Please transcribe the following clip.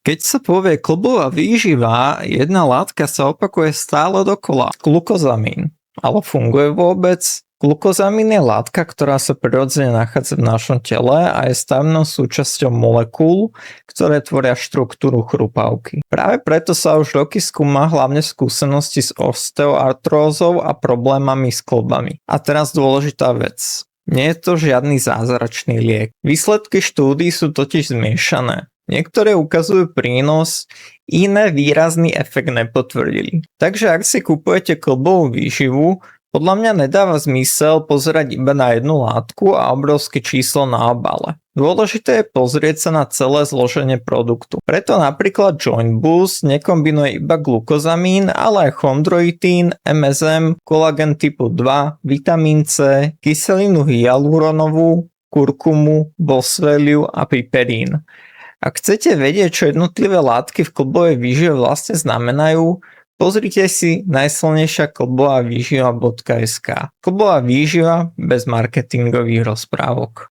Keď sa povie klbová výživa, jedna látka sa opakuje stále dokola. Glukozamín. Ale funguje vôbec? Glukozamín je látka, ktorá sa prirodzene nachádza v našom tele a je stavebnou súčasťou molekúl, ktoré tvoria štruktúru chrupavky. Práve preto sa už roky skúma hlavne v skúsenosti s osteoartrózou a problémami s klbami. A teraz dôležitá vec. Nie je to žiadny zázračný liek. Výsledky štúdií sú totiž zmiešané. Niektoré ukazujú prínos, iné výrazný efekt nepotvrdili. Takže ak si kupujete klbovú výživu, podľa mňa nedáva zmysel pozerať iba na jednu látku a obrovské číslo na obale. Dôležité je pozrieť sa na celé zloženie produktu. Preto napríklad Joint Boost nekombinuje iba glukozamín, ale aj chondroitín, MSM, kolagen typu 2, vitamín C, kyselinu hyaluronovú, kurkumu, bosveliu a piperín. Ak chcete vedieť, čo jednotlivé látky v klbovej výžive vlastne znamenajú, pozrite si najsilnejšia klbová výživa.sk. Klbová výživa bez marketingových rozprávok.